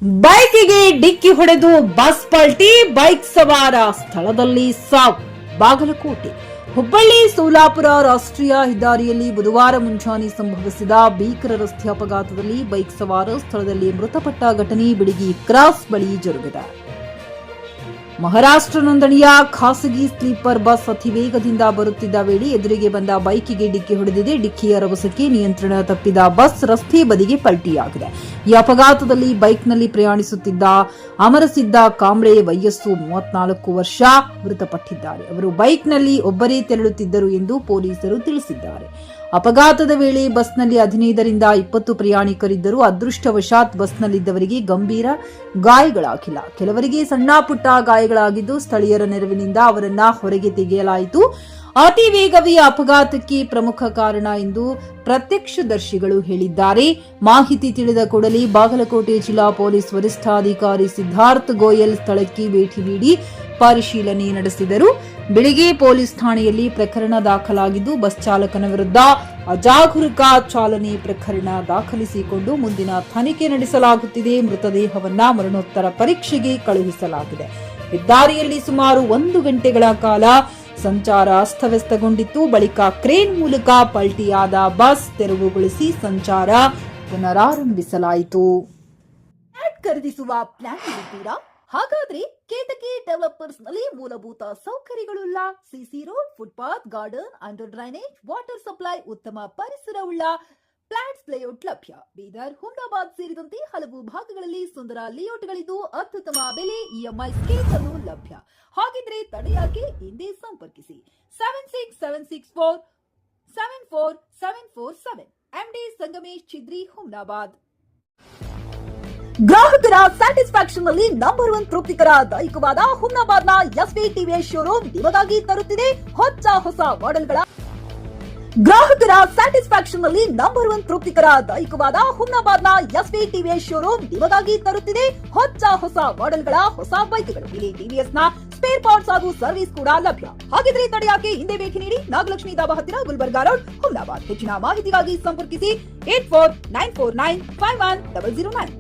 ಬೈಕಿಗೆ ಡಿಕ್ಕಿ ಹೊಡೆದು ಬಸ್ ಪಲ್ಟಿ, ಬೈಕ್ ಸವಾರ ಸ್ಥಳದಲ್ಲಿ ಸಾವು. ಬಾಗಲಕೋಟೆ ಹುಬ್ಬಳ್ಳಿ ಸೋಲಾಪುರ ರಾಷ್ಟ್ರೀಯ ಹೆದ್ದಾರಿಯಲ್ಲಿ ಬುಧವಾರ ಮುಂಜಾನೆ ಸಂಭವಿಸಿದ ಭೀಕರ ರಸ್ತೆ ಅಪಘಾತದಲ್ಲಿ ಬೈಕ್ ಸವಾರ ಸ್ಥಳದಲ್ಲಿ ಮೃತಪಟ್ಟ ಘಟನೆ ಬಿಳಿಗಿ ಕ್ರಾಸ್ ಬಳಿ ಜರುಗಿದೆ. ಮಹಾರಾಷ್ಟ್ರ ನೋಂದಣಿಯ ಖಾಸಗಿ ಸ್ಲೀಪರ್ ಬಸ್ ಅತಿವೇಗದಿಂದ ಬರುತ್ತಿದ್ದ ವೇಳೆ ಎದುರಿಗೆ ಬಂದ ಬೈಕಿಗೆ ಡಿಕ್ಕಿ ಹೊಡೆದಿದೆ. ಡಿಕ್ಕಿಯ ರಭಸಕ್ಕೆ ನಿಯಂತ್ರಣ ತಪ್ಪಿದ ಬಸ್ ರಸ್ತೆ ಬದಿಗೆ ಪಲ್ಟಿಯಾಗಿದೆ. ಈ ಅಪಘಾತದಲ್ಲಿ ಬೈಕ್ನಲ್ಲಿ ಪ್ರಯಾಣಿಸುತ್ತಿದ್ದ ಅಮರಸಿದ್ದ ಕಾಂಬ್ಳೆ ವಯಸ್ಸು 34 ವರ್ಷ ಮೃತಪಟ್ಟಿದ್ದಾರೆ. ಅವರು ಬೈಕ್ನಲ್ಲಿ ಒಬ್ಬರೇ ತೆರಳುತ್ತಿದ್ದರು ಎಂದು ಪೊಲೀಸರು ತಿಳಿಸಿದ್ದಾರೆ. ಅಪಘಾತದ ವೇಳೆ ಬಸ್ನಲ್ಲಿ 15ರಿಂದ 20 ಪ್ರಯಾಣಿಕರಿದ್ದರು. ಅದೃಷ್ಟವಶಾತ್ ಬಸ್ನಲ್ಲಿದ್ದವರಿಗೆ ಗಂಭೀರ ಗಾಯಗಳಾಗಿಲ್ಲ. ಕೆಲವರಿಗೆ ಸಣ್ಣ ಪುಟ್ಟ ಗಾಯಗಳಾಗಿದ್ದು ಸ್ಥಳೀಯರ ನೆರವಿನಿಂದ ಅವರನ್ನ ಹೊರಗೆ ತೆಗೆಯಲಾಯಿತು. ಅತಿ ವೇಗವೇ ಅಪಘಾತಕ್ಕೆ ಪ್ರಮುಖ ಕಾರಣ ಎಂದು ಪ್ರತ್ಯಕ್ಷದರ್ಶಿಗಳು ಹೇಳಿದ್ದಾರೆ. ಮಾಹಿತಿ ತಿಳಿದ ಕೂಡಲೇ ಬಾಗಲಕೋಟೆ ಜಿಲ್ಲಾ ಪೊಲೀಸ್ ವರಿಷ್ಠಾಧಿಕಾರಿ ಸಿದ್ಧಾರ್ಥ ಗೋಯಲ್ ಸ್ಥಳಕ್ಕೆ ಭೇಟಿ ನೀಡಿ ಪರಿಶೀಲನೆ ನಡೆಸಿದರು. ಬೆಳಗ್ಗೆ ಪೊಲೀಸ್ ಠಾಣೆಯಲ್ಲಿ ಪ್ರಕರಣ ದಾಖಲಾಗಿದ್ದು ಬಸ್ ಚಾಲಕನ ವಿರುದ್ಧ ಅಜಾಗರೂಕ ಚಾಲನೆ ಪ್ರಕರಣ ದಾಖಲಿಸಿಕೊಂಡು ಮುಂದಿನ ತನಿಖೆ ನಡೆಸಲಾಗುತ್ತಿದೆ. ಮೃತದೇಹವನ್ನ ಮರಣೋತ್ತರ ಪರೀಕ್ಷೆಗೆ ಕಳುಹಿಸಲಾಗಿದೆ. ಹೆದ್ದಾರಿಯಲ್ಲಿ ಸುಮಾರು 1 ಗಂಟೆಗಳ ಕಾಲ ಸಂಚಾರ ಅಸ್ತವ್ಯಸ್ತಗೊಂಡಿತ್ತು. ಬಳಿಕ ಕ್ರೇನ್ ಮೂಲಕ ಪಲ್ಟಿಯಾದ ಬಸ್ ತೆರವುಗೊಳಿಸಿ ಸಂಚಾರ ಪುನರಾರಂಭಿಸಲಾಯಿತು. ಖರೀದಿಸುವ ಪ್ಲಾನ್ ಇದ್ದೀರಾ? ಹಾಗಾದ್ರೆ ಕೇತಕಿ ಡೆವಲಪರ್ಸ್ ನಲ್ಲಿ ಮೂಲಭೂತ ಸೌಕರ್ಯಗಳುಳ್ಳ CC road, footpath, garden, under drainage, water supply, ಉತ್ತಮ ಪರಿಸರವುಳ್ಳ ಫ್ಲಾಟ್ಸ್ ಲೇಔಟ್ ಲಭ್ಯ. ಬೀದರ್, ಹುಮ್ನಾಬಾದ್ ಸೇರಿದಂತೆ ಹಲವು ಭಾಗಗಳಲ್ಲಿ ಸುಂದರ ಲೇಔಟ್ಗಳಿದ್ದು ಅತ್ಯುತ್ತಮ ಬೆಲೆ, ಇಎಂಐ ಸ್ಕೀಮ್ಸ್ ಅನ್ನು ಲಭ್ಯ. ಹಾಗಿದ್ರೆ ತಡೆಯಾಕೆ ಹಿಂದೆ ಸಂಪರ್ಕಿಸಿ 7676474747 ಎಂಡಿ ಸಂಗಮೇಶ್ ಚಿದ್ರಿ, ಹುಮ್ನಾಬಾದ್. ಗ್ರಾಹಕರ ಸ್ಯಾಟಿಸ್ಫ್ಯಾಕ್ಷನ್ ನಲ್ಲಿ ನಂಬರ್ 1 ತೃಪ್ತಿಕರ ದೈಹಿಕವಾದ ಹುಮ್ನಾಬಾದ್ನ ಎಸ್ವಿ ಟಿವಿಎಸ್ ಶೋರೂಮ್ ನಿಮಗಾಗಿ ತರುತ್ತಿದೆ ಹೊಸ ಮಾಡೆಲ್ಗಳ. ಗ್ರಾಹಕರ ಸ್ಯಾಟಿಸ್ಫ್ಯಾಕ್ಷನ್ ನಲ್ಲಿ ನಂಬರ್ 1 ತೃಪ್ತಿಕರ ದೈಹಿಕವಾದ ಹುಮ್ನಾಬಾದ್ನ ಎಸ್ವಿ ಟಿವಿಎಸ್ ಶೋರೂಮ್ ನಿಮಗಾಗಿ ತರುತ್ತಿದೆ ಹೊಸ ಮಾಡೆಲ್ಗಳ ಹೊಸ ಬೈಕ್ಗಳು. ಇಲ್ಲಿ ಟಿವಿಎಸ್ ನ ಸ್ಪೇರ್ ಪಾರ್ಟ್ಸ್ ಹಾಗೂ ಸರ್ವಿಸ್ ಕೂಡ ಲಭ್ಯ. ಹಾಗಿದ್ರೆ ತಡೆಯಾಕೆ ಹಿಂದೆ ಭೇಟಿ ನೀಡಿ ನಾಗಲಕ್ಷ್ಮಿ ದಾಬಾ ಹತ್ತಿರ, ಗುಲ್ಬರ್ಗಾ ರೋಡ್, ಹುಮ್ನಾಬಾದ್. ಹೆಚ್ಚಿನ ಮಾಹಿತಿಗಾಗಿ ಸಂಪರ್ಕಿಸಿ 8494951009.